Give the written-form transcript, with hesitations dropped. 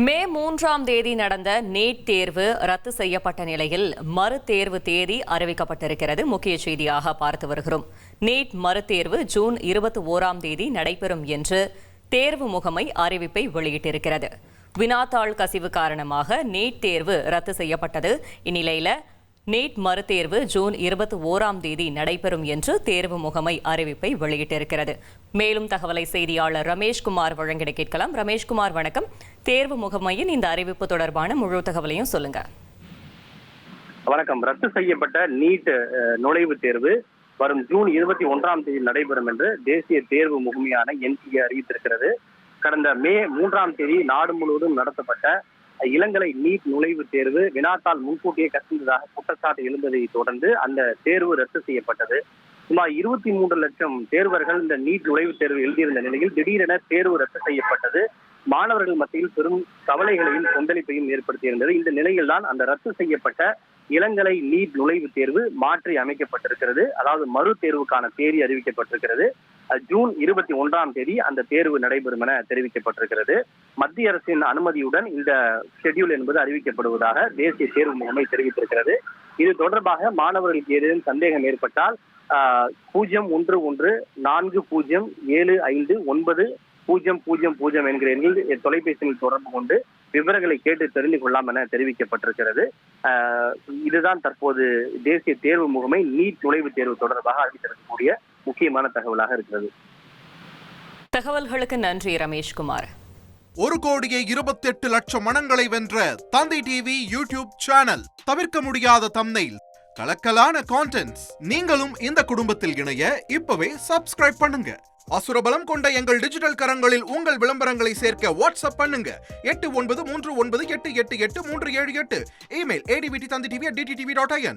மே 3ஆம் தேதி நடந்த நீட் தேர்வு ரத்து செய்யப்பட்ட நிலையில் மறுதேர்வு தேதி அறிவிக்கப்பட்டிருக்கிறது. முக்கிய செய்தியாக பார்த்து வருகிறோம். நீட் மறுதேர்வு ஜூன் 21ஆம் தேதி நடைபெறும் என்று தேர்வு முகமை அறிவிப்பை வெளியிட்டிருக்கிறது. வினாத்தாள் கசிவு காரணமாக நீட் தேர்வு ரத்து செய்யப்பட்டது. இந்நிலையில் நீட் மறுதேர்வு ஜூன் 21ஆம் தேதி நடைபெறும் என்று தேர்வு முகமை அறிவிப்பை வெளியிட்டிருக்கிறது. மேலும் தகவலை செய்தியாளர் ரமேஷ்குமார் வழங்கிட கேட்கலாம். ரமேஷ்குமார், வணக்கம். தேர்வு முகமையின் இந்த அறிவிப்பு தொடர்பான முழு தகவலையும் சொல்லுங்க. வணக்கம். ரத்து செய்யப்பட்ட நீட் நுழைவுத் தேர்வு வரும் ஜூன் 21ஆம் தேதி நடைபெறும் என்று தேசிய தேர்வு முகமையான NTA அறிவித்திருக்கிறது. கடந்த மே 3ஆம் தேதி நாடு முழுவதும் நடத்தப்பட்ட இளங்கலை நீட் நுழைவுத் தேர்வு வினாத்தால் முன்கூட்டியே கசிந்ததாக குற்றச்சாட்டு எழுந்ததை தொடர்ந்து அந்த தேர்வு ரத்து செய்யப்பட்டது. சுமார் 23 லட்சம் தேர்வர்கள் இந்த நீட் நுழைவுத் தேர்வு எழுதியிருந்த நிலையில் திடீரென தேர்வு ரத்து செய்யப்பட்டது மாணவர்கள் மத்தியில் பெரும் கவலைகளையும் கொந்தளிப்பையும் ஏற்படுத்தியிருந்தது. இந்த நிலையில் தான் அந்த ரத்து செய்யப்பட்ட இளங்கலை நீட் நுழைவுத் தேர்வு மாற்றி அமைக்கப்பட்டிருக்கிறது. அதாவது மறு தேர்வுக்கான தேதி அறிவிக்கப்பட்டிருக்கிறது. ஜூன் 21ஆம் தேதி அந்த தேர்வு நடைபெறும் என தெரிவிக்கப்பட்டிருக்கிறது. மத்திய அரசின் அனுமதியுடன் இந்த ஷெட்யூல் என்பது அறிவிக்கப்படுவதாக தேசிய தேர்வு முகமை தெரிவித்திருக்கிறது. இது தொடர்பாக மாணவர்களுக்கு ஏதேனும் சந்தேகம் ஏற்பட்டால் 01140759000 என்கிற எண்ணில் தொலைபேசியில் தொடர்பு கொண்டு விவரங்களை கேட்டு தெரிந்து கொள்ளலாம் என தெரிவிக்கப்பட்டிருக்கிறது. இதுதான் தற்போது தேசிய தேர்வு முகமை நீட் நுழைவுத் தேர்வு தொடர்பாக அறிவித்திருக்கக்கூடிய முக்கியமான தகவலாக இருக்கிறது. தகவல்களுக்கு நன்றி ரமேஷ்குமார். 1,28,00,000 மனங்களை வென்ற தந்தி டிவி யூடியூப் சேனல். தவிர்க்க முடியாத தம்ப்நெயில், கலக்கலான கான்டென்ட்ஸ். நீங்களும் இந்த குடும்பத்தில் இணைய இப்பவே சப்ஸ்கிரைப் பண்ணுங்க. அசுரபலம் கொண்ட எங்கள் டிஜிட்டல் கரங்களில் உங்கள் விளம்பரங்களை சேர்க்க வாட்ஸ்அப் பண்ணுங்க. 8939888838. Email advttv@dttv.in.